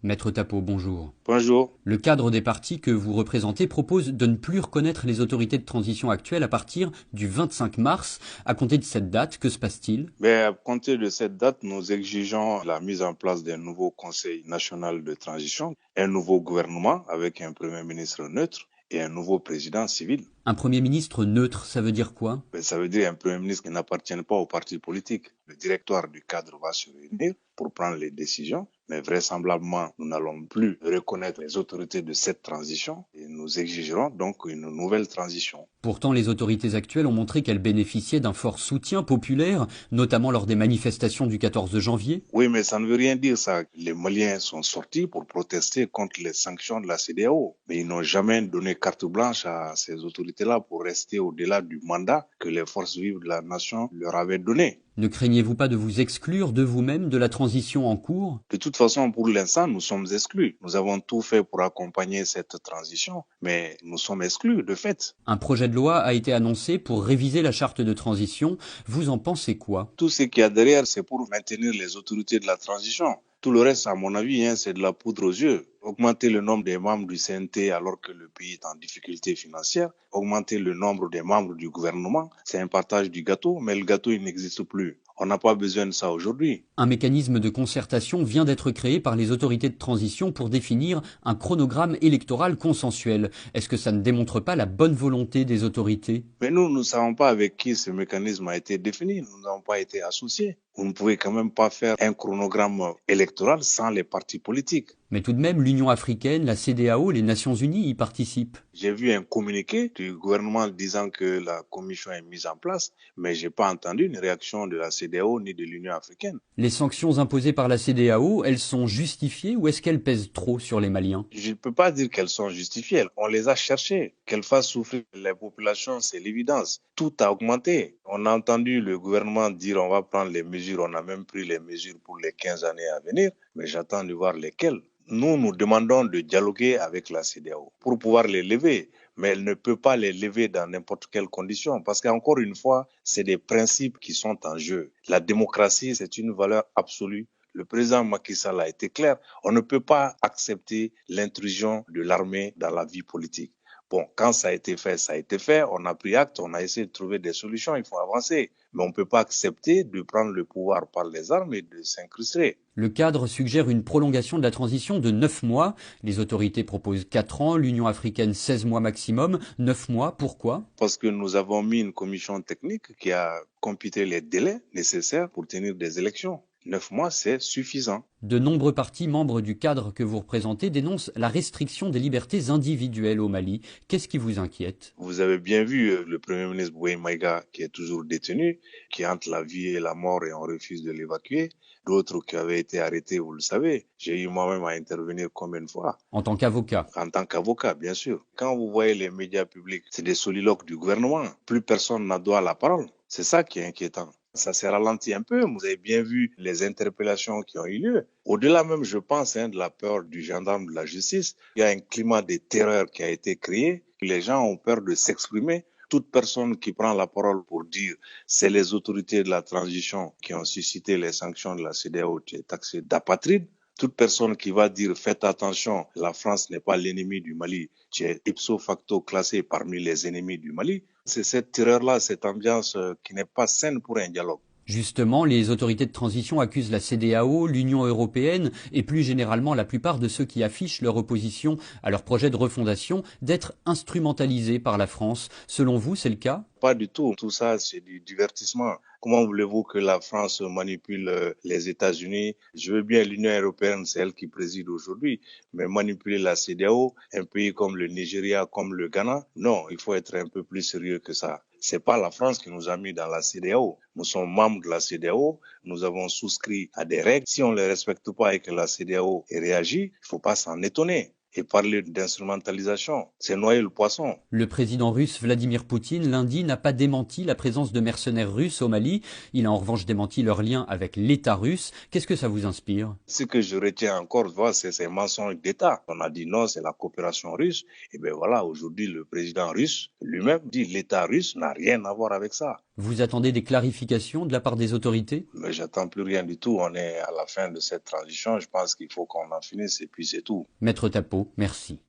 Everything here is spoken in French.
Maître Tapo, bonjour. Bonjour. Le cadre des partis que vous représentez propose de ne plus reconnaître les autorités de transition actuelles à partir du 25 mars. À compter de cette date, que se passe-t-il? À compter de cette date, nous exigeons la mise en place d'un nouveau Conseil national de transition, un nouveau gouvernement avec un Premier ministre neutre et un nouveau président civil. Un Premier ministre neutre, ça veut dire quoi? Ça veut dire un Premier ministre qui n'appartient pas au parti politique. Le directoire du cadre va se réunir pour prendre les décisions, mais vraisemblablement, nous n'allons plus reconnaître les autorités de cette transition et nous exigerons donc une nouvelle transition. Pourtant, les autorités actuelles ont montré qu'elles bénéficiaient d'un fort soutien populaire, notamment lors des manifestations du 14 janvier. Oui, mais ça ne veut rien dire ça. Les Maliens sont sortis pour protester contre les sanctions de la CEDEAO, mais ils n'ont jamais donné carte blanche à ces autorités-là pour rester au-delà du mandat que les forces vives de la nation leur avaient donné. Ne craignez-vous pas de vous exclure de vous-même de la transition en cours? De toute façon, pour l'instant, nous sommes exclus. Nous avons tout fait pour accompagner cette transition, mais nous sommes exclus de fait. Un projet de loi a été annoncé pour réviser la charte de transition. Vous en pensez quoi? Tout ce qu'il y a derrière, c'est pour maintenir les autorités de la transition. Tout le reste, à mon avis, c'est de la poudre aux yeux. Augmenter le nombre des membres du CNT alors que le pays est en difficulté financière, augmenter le nombre des membres du gouvernement, c'est un partage du gâteau, mais le gâteau, il n'existe plus. On n'a pas besoin de ça aujourd'hui. Un mécanisme de concertation vient d'être créé par les autorités de transition pour définir un chronogramme électoral consensuel. Est-ce que ça ne démontre pas la bonne volonté des autorités? Mais nous ne savons pas avec qui ce mécanisme a été défini. Nous n'avons pas été associés. Vous ne pouvez quand même pas faire un chronogramme électoral sans les partis politiques. Mais tout de même, l'Union africaine, la CEDEAO, les Nations unies y participent. J'ai vu un communiqué du gouvernement disant que la commission est mise en place, mais je n'ai pas entendu une réaction de la CEDEAO ni de l'Union africaine. Les sanctions imposées par la CEDEAO, elles sont justifiées ou est-ce qu'elles pèsent trop sur les Maliens? Je ne peux pas dire qu'elles sont justifiées. On les a cherchées. Qu'elles fassent souffrir les populations, c'est l'évidence. Tout a augmenté. On a entendu le gouvernement dire on va prendre les mesures. On a même pris les mesures pour les 15 années à venir, mais j'attends de voir lesquelles. Nous demandons de dialoguer avec la CEDEAO pour pouvoir les lever, mais elle ne peut pas les lever dans n'importe quelle condition parce qu'encore une fois, c'est des principes qui sont en jeu. La démocratie, c'est une valeur absolue. Le président Macky Sall a été clair, on ne peut pas accepter l'intrusion de l'armée dans la vie politique. Bon, quand ça a été fait, ça a été fait, on a pris acte, on a essayé de trouver des solutions, il faut avancer. Mais on ne peut pas accepter de prendre le pouvoir par les armes et de s'incruster. Le cadre suggère une prolongation de la transition de 9 mois. Les autorités proposent 4 ans, l'Union africaine 16 mois maximum. 9 mois, pourquoi? Parce que nous avons mis une commission technique qui a computé les délais nécessaires pour tenir des élections. 9 mois, c'est suffisant. De nombreux partis membres du cadre que vous représentez dénoncent la restriction des libertés individuelles au Mali. Qu'est-ce qui vous inquiète? Vous avez bien vu le Premier ministre Boué Maïga qui est toujours détenu, qui entre la vie et la mort et on refuse de l'évacuer. D'autres qui avaient été arrêtés, vous le savez. J'ai eu moi-même à intervenir combien de fois? En tant qu'avocat. En tant qu'avocat, bien sûr. Quand vous voyez les médias publics, c'est des soliloques du gouvernement. Plus personne n'a droit à la parole. C'est ça qui est inquiétant. Ça s'est ralenti un peu. Vous avez bien vu les interpellations qui ont eu lieu. Au-delà même, je pense, de la peur du gendarme de la justice, il y a un climat de terreur qui a été créé. Les gens ont peur de s'exprimer. Toute personne qui prend la parole pour dire c'est les autorités de la transition qui ont suscité les sanctions de la CEDEAO qui est taxée d'apatride. Toute personne qui va dire faites attention, la France n'est pas l'ennemi du Mali, qui est ipso facto classé parmi les ennemis du Mali. C'est cette terreur-là, cette ambiance qui n'est pas saine pour un dialogue. Justement, les autorités de transition accusent la CEDEAO, l'Union européenne et plus généralement la plupart de ceux qui affichent leur opposition à leur projet de refondation d'être instrumentalisés par la France. Selon vous, c'est le cas? Pas du tout. Tout ça, c'est du divertissement. Comment voulez-vous que la France manipule les États-Unis? Je veux bien l'Union européenne, c'est elle qui préside aujourd'hui, mais manipuler la CEDEAO, un pays comme le Nigeria, comme le Ghana, non, il faut être un peu plus sérieux que ça. C'est pas la France qui nous a mis dans la CEDEAO. Nous sommes membres de la CEDEAO, nous avons souscrit à des règles. Si on ne les respecte pas et que la CEDEAO réagit, il ne faut pas s'en étonner. Et parler d'instrumentalisation, c'est noyer le poisson. Le président russe Vladimir Poutine, lundi, n'a pas démenti la présence de mercenaires russes au Mali. Il a en revanche démenti leur lien avec l'État russe. Qu'est-ce que ça vous inspire? Ce que je retiens encore, c'est ces mensonges d'État. On a dit non, c'est la coopération russe. Et bien voilà, aujourd'hui, le président russe lui-même dit l'État russe n'a rien à voir avec ça. Vous attendez des clarifications de la part des autorités? Mais j'attends plus rien du tout. On est à la fin de cette transition. Je pense qu'il faut qu'on en finisse et puis c'est tout. Maître Tapo, merci.